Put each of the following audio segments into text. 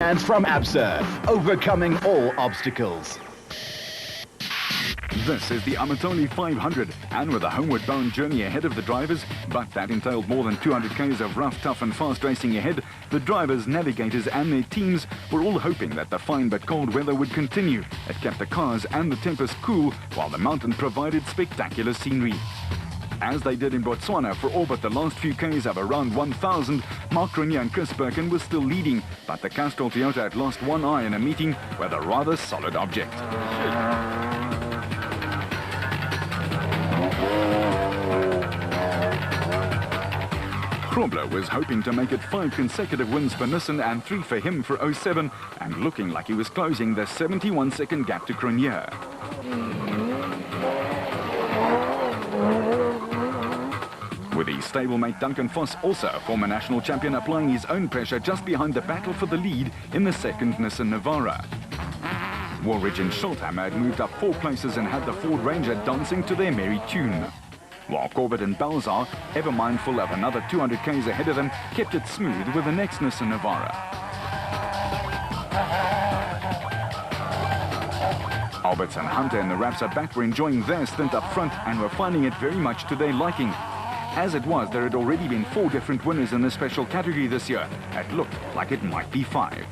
And from ABSA, overcoming all obstacles. This is the Amatole 500, and with a homeward-bound journey ahead of the drivers, but that entailed more than 200 k's of rough, tough and fast racing ahead, the drivers, navigators and their teams were all hoping that the fine but cold weather would continue. It kept the cars and the tempest cool, while the mountain provided spectacular scenery. As they did in Botswana for all but the last few k's of around 1,000, Mark Grenier and Chris Birkin were still leading, but the Castrol Toyota had lost one eye in a meeting with a rather solid object. Grobler was hoping to make it 5 consecutive wins for Nissan and 3 for him for 07, and looking like he was closing the 71-second gap to Grenier. With his stablemate Duncan Voss, also a former national champion, applying his own pressure just behind the battle for the lead in the second Nissan Navara. Woolridge and Schulthammer had moved up 4 places and had the Ford Ranger dancing to their merry tune. While Corbett and Balzar, ever mindful of another 200 k's ahead of them, kept it smooth with the next Nissan Navara. Alberts and Hunter and the Rapsa back were enjoying their stint up front and were finding it very much to their liking. As it was, there had already been 4 different winners in this special category this year. It looked like it might be 5.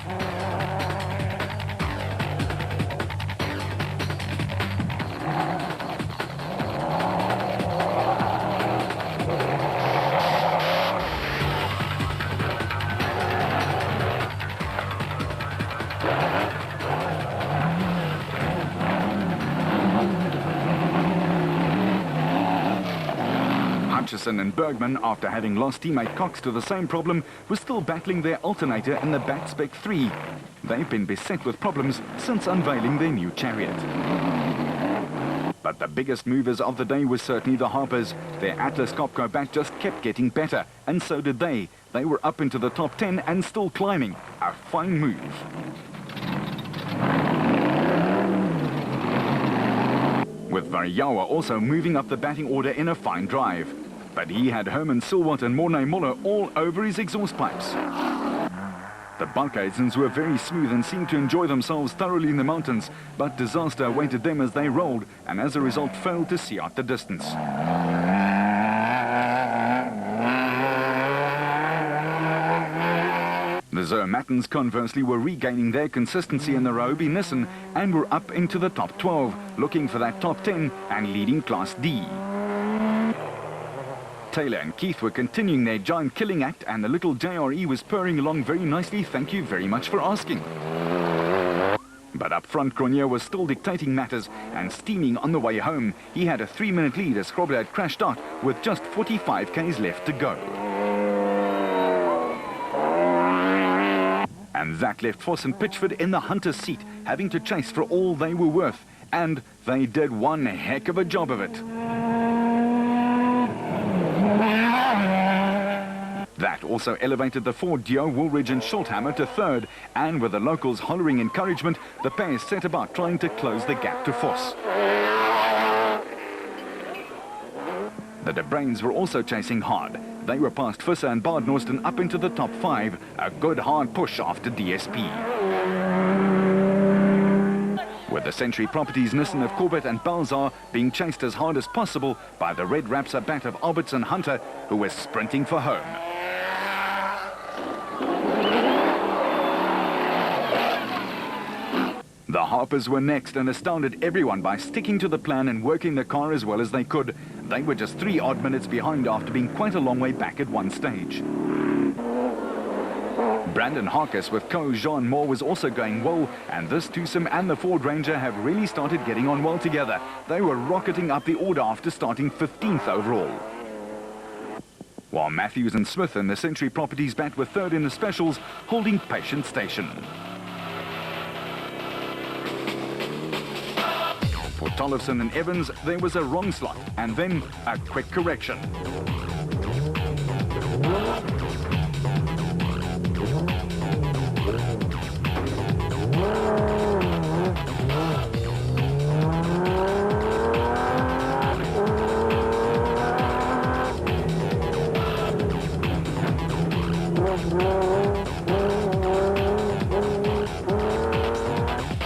Hutchison and Bergman, after having lost teammate Cox to the same problem, were still battling their alternator in the Batspec 3. They've been beset with problems since unveiling their new chariot. But the biggest movers of the day were certainly the Harpers. Their Atlas Copco bat just kept getting better, and so did they. They were up into the top 10 and still climbing. A fine move. With Variawa also moving up the batting order in a fine drive. But he had Herman Silwat and Mornay Muller all over his exhaust pipes. The Balkhaisens were very smooth and seemed to enjoy themselves thoroughly in the mountains, but disaster awaited them as they rolled, and as a result failed to see out the distance. The Zermattens, conversely, were regaining their consistency in the Ryobi Nissan and were up into the top 12, looking for that top 10 and leading Class D. Taylor and Keith were continuing their giant killing act, and the little JRE was purring along very nicely, thank you very much for asking. But up front, Grenier was still dictating matters and steaming on the way home. He had a 3-minute lead as Grobler had crashed out with just 45 k's left to go. And that left Voss and Pitchford in the Hunter's seat, having to chase for all they were worth. And they did one heck of a job of it. That also elevated the Ford duo Woolridge and Schulthammer to 3rd, and with the locals hollering encouragement, the pair set about trying to close the gap to Voss. The De Bruins were also chasing hard. They were past Visser and Bard Norston up into the top 5, a good hard push after DSP. With the Century Properties Nissan of Corbett and Balzar being chased as hard as possible by the red Rapsa bat of Alberts and Hunter, who was sprinting for home. The Harpers were next and astounded everyone by sticking to the plan and working the car as well as they could. They were just 3 odd minutes behind after being quite a long way back at one stage. Brandon Harkis with Co-Jean Moore was also going well, and this twosome and the Ford Ranger have really started getting on well together. They were rocketing up the order after starting 15th overall. While Matthews and Smith and the Century Properties bat were 3rd in the specials, holding patient station. For Tollefson and Evans, there was a wrong slot, and then a quick correction.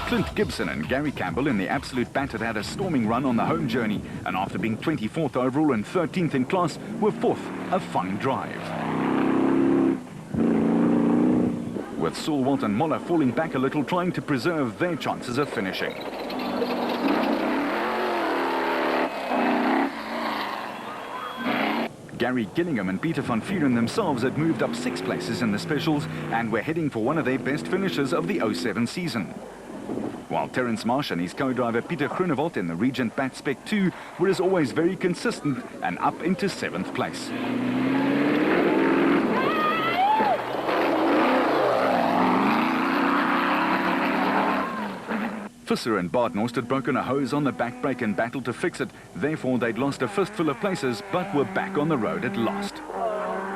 Clint Gibson and Gary Campbell in the Absolute Bat had a storming run on the home journey, and after being 24th overall and 13th in class, were 4th, a fine drive. With Sulwalt and Moller falling back a little, trying to preserve their chances of finishing. Gary Gillingham and Peter van Vuren themselves had moved up 6 places in the specials and were heading for one of their best finishes of the 07 season. While Terence Marsh and his co-driver Peter Groenewald in the Regent Bat Spec 2 were as always very consistent and up into 7th place. Visser and Badenhorst had broken a hose on the back brake and battled to fix it. Therefore, they'd lost a fistful of places, but were back on the road at last.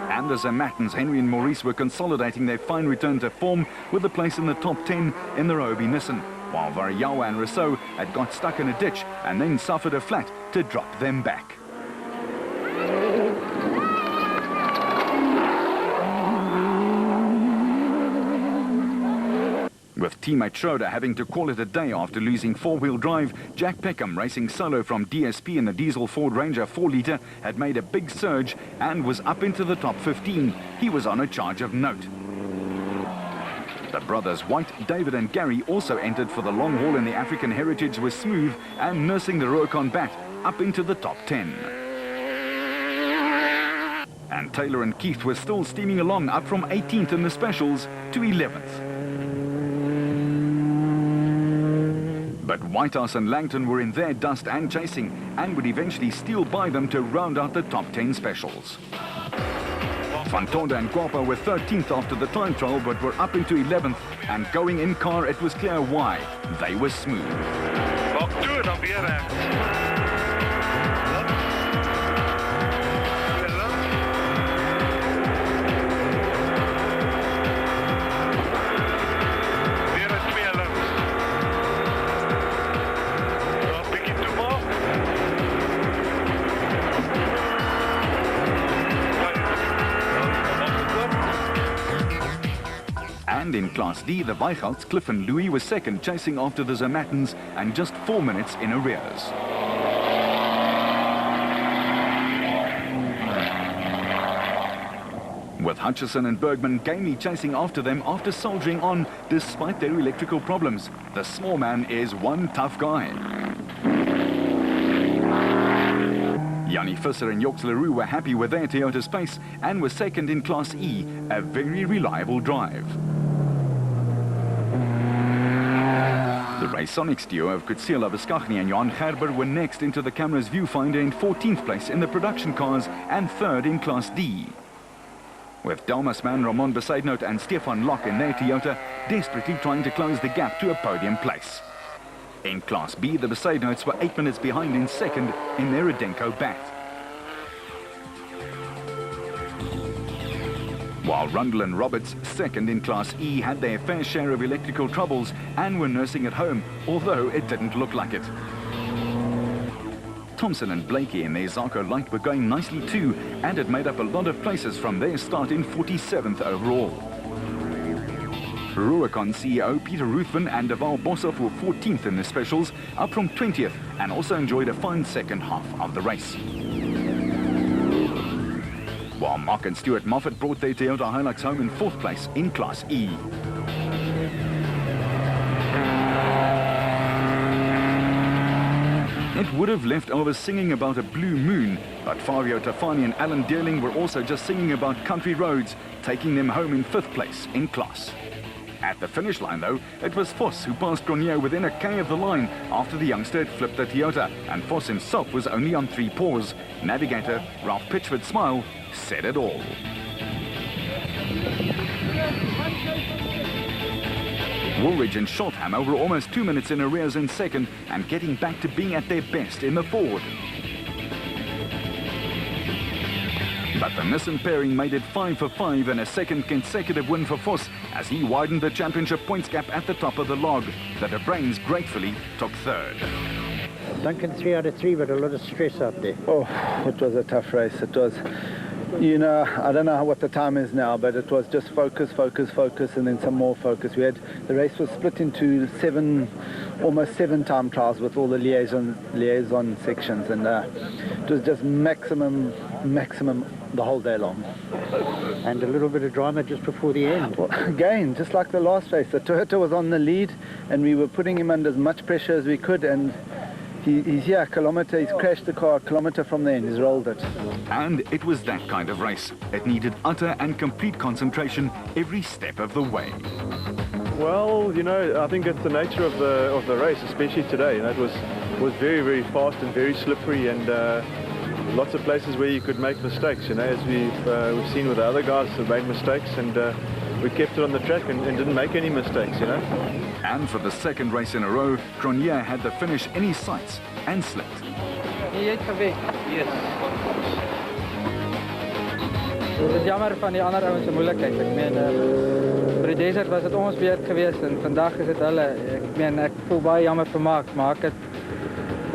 And the Zermattens, Henry and Maurice, were consolidating their fine return to form with a place in the top 10 in the Roby Nissan, while Variawa and Rousseau had got stuck in a ditch and then suffered a flat to drop them back. With teammate Schroeder having to call it a day after losing 4-wheel drive, Jack Peckham, racing solo from DSP in the diesel Ford Ranger 4-litre, had made a big surge and was up into the top 15. He was on a charge of note. The brothers White, David and Gary also entered for the long haul in the African Heritage with Smooth and nursing the Rurikon Bat up into the top 10. And Taylor and Keith were still steaming along, up from 18th in the specials to 11th. But Whitehouse and Langton were in their dust and chasing and would eventually steal by them to round out the top 10 specials. Van Tonder and Guapa were 13th after the time trial, but were up into 11th, and going in car it was clear why. They were Smooth. And in Class D, the Weichholtz, Cliff and Louis were second, chasing after the Zermattens and just 4 minutes in arrears. With Hutchison and Bergman gamely chasing after them after soldiering on despite their electrical problems. The small man is one tough guy. Yanni Visser and Yorks LaRue were happy with their Toyota Space and were second in Class E, a very reliable drive. The Raysonics duo of Kutsila Viscagni and Johan Gerber were next into the camera's viewfinder in 14th place in the production cars and 3rd in Class D. With Dalmas man Ramon Besaidnout and Stefan Locke in their Toyota desperately trying to close the gap to a podium place. In Class B, the Besaidnouts were 8 minutes behind in second in their Adenko Bat. While Rundle and Roberts, second in Class E, had their fair share of electrical troubles and were nursing at home, although it didn't look like it. Thompson and Blakey in their Zarko Light were going nicely too and had made up a lot of places from their start in 47th overall. Rurikon CEO Peter Ruthven and Deval Boshoff were 14th in the specials, up from 20th, and also enjoyed a fine second half of the race. While Mark and Stuart Moffat brought their Toyota Hilux home in 4th place in Class E. It would have left over singing about a blue moon, but Fabio Tafani and Alan Dearling were also just singing about country roads, taking them home in 5th place in class. At the finish line, though, it was Voss who passed Grenier within a K of the line after the youngster had flipped the Toyota, and Voss himself was only on 3 paws. Navigator Ralph Pitchford's smile said it all. Woolridge and Schulthammer were almost 2 minutes in arrears in second and getting back to being at their best in the Ford. But the Nissan pairing made it 5 for 5 and a second consecutive win for Voss as he widened the championship points gap at the top of the log. The De Bruins gratefully took 3rd. Duncan 3 out of 3 with a lot of stress out there. Oh, it was a tough race. It was You know, I don't know what the time is now, but it was just focus, focus, focus, and then some more focus. The race was split into almost seven time trials with all the liaison sections, and it was just maximum the whole day long. And a little bit of drama just before the end. Well, again, just like the last race, the Toyota was on the lead, and we were putting him under as much pressure as we could, and he's here a kilometre, he's crashed the car a kilometre from the end, he's rolled it. And it was that kind of race. It needed utter and complete concentration every step of the way. Well, you know, I think it's the nature of the race, especially today. You know, it was very, very fast and very slippery, and lots of places where you could make mistakes. You know, as we've seen with the other guys who made mistakes, and we kept it on the track and didn't make any mistakes. You know. And for the second race in a row, Cronje had the finish in his sights and slipped. Yes. Het is jammer van die ander ouens se moeilikheid. Ek meen vir die desert was dit ons beurt geweest en vandag is dit hulle. Ek meen ek voel baie jammer vir Mark, maar ek het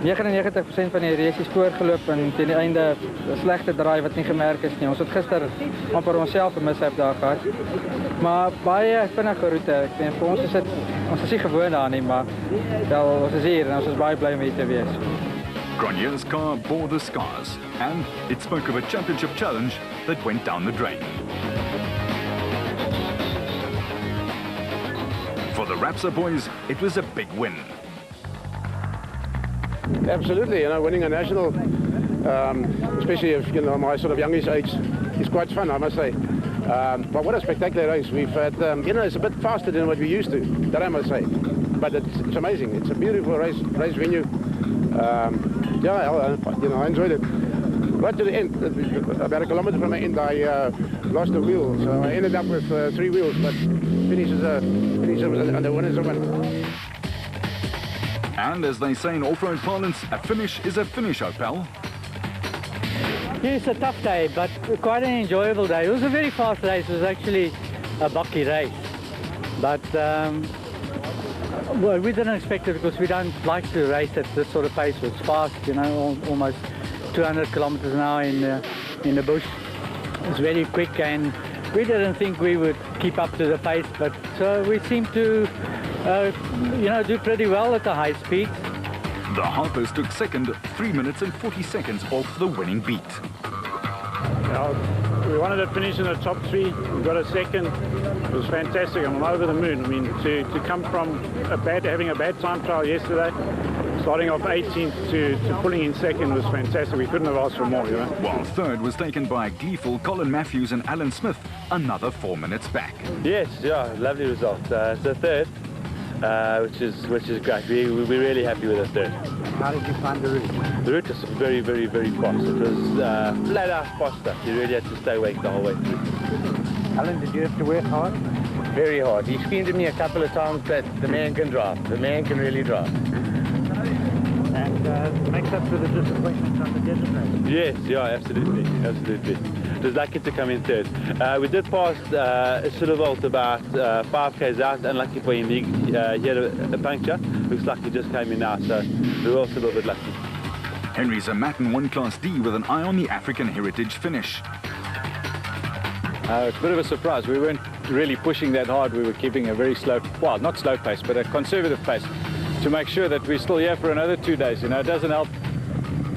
99% van die races voorgeloop en teen die einde 'n slegte draai wat nie gemerk is nie. Ons het gister amper onsself 'n mishap daar gehad. Maar baie vinnige roete. Ek meen vir ons is dit ons is nie gewoond daaraan nie, maar wel ons is hier en ons is baie bly om hier te wees. Cronje's car bore the scars, and it spoke of a championship challenge that went down the drain. For the Rapsa boys, it was a big win. Absolutely, you know, winning a national, especially if, you know, my sort of youngish age, is quite fun, I must say. But what a spectacular race. We've had, you know, it's a bit faster than what we used to, that I must say. But it's amazing. It's a beautiful race venue. Yeah, you know, I enjoyed it. Right to the end, about a kilometre from the end, I lost a wheel, so I ended up with 3 wheels, but finishes and the winner's a win. And as they say in off-road parlance, a finish is a finish, pal. Yes, a tough day, but quite an enjoyable day. It was a very fast race. It was actually a bucky race. But well, we didn't expect it because we don't like to race at this sort of pace. It's fast, you know, almost 200 kilometers an hour in the bush. It's very quick, and we didn't think we would keep up to the pace, but we seemed to, you know, do pretty well at the high speed. The Harpers took second, 3 minutes and 40 seconds off the winning beat. Yeah, we wanted to finish in the top 3. We got a second. It was fantastic. I'm over the moon. I mean, to come from having a bad time trial yesterday, starting off 18th to pulling in second was fantastic. We couldn't have asked for more, you know. While third was taken by gleeful Colin Matthews and Alan Smith, another 4 minutes back. Yes, yeah, lovely result. So third, which is great. We're really happy with the third. How did you find the route? The route is very, very, very fast. It was flat out faster. You really had to stay awake the whole way through. Alan, did you have to work hard? Very hard. He screamed at me a couple of times that the man can drive. The man can really drive. And makes up for the disappointment on the desert race. Yes, yeah, absolutely. It was lucky to come in third. We did pass Silvervolt about 5 k's out. Unlucky for him, he had a puncture. Looks like he just came in now, so we were also a little bit lucky. Henry Zamatin won Class D with an eye on the African Heritage finish. It's a bit of a surprise. We weren't really pushing that hard. We were keeping a very slow, well, not slow pace, but a conservative pace to make sure that we're still here for another 2 days. You know, it doesn't help.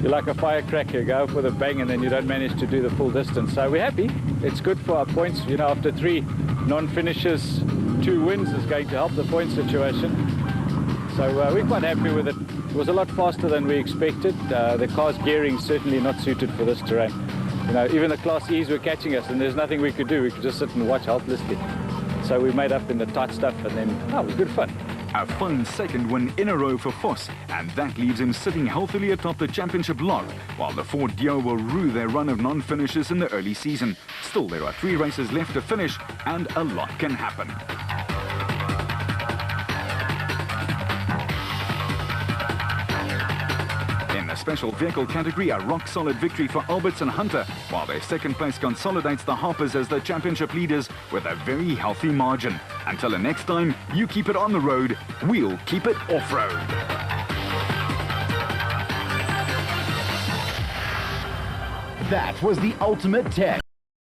You're like a firecracker, you go with a bang and then you don't manage to do the full distance. So we're happy. It's good for our points. You know, after 3 non-finishes, 2 wins is going to help the point situation. So we're quite happy with it. It was a lot faster than we expected. The car's gearing certainly not suited for this terrain. You know, even the Class E's were catching us and there's nothing we could do. We could just sit and watch helplessly. So we made up in the tight stuff and then, it was good fun. A fun second win in a row for Vos, and that leaves him sitting healthily atop the championship log, while the Ford Dio will rue their run of non-finishes in the early season. Still, there are 3 races left to finish, and a lot can happen. In the special vehicle category, a rock-solid victory for Alberts and Hunter, while their second place consolidates the Harpers as the championship leaders with a very healthy margin. Until the next time, you keep it on the road, we'll keep it off-road. That was the ultimate test.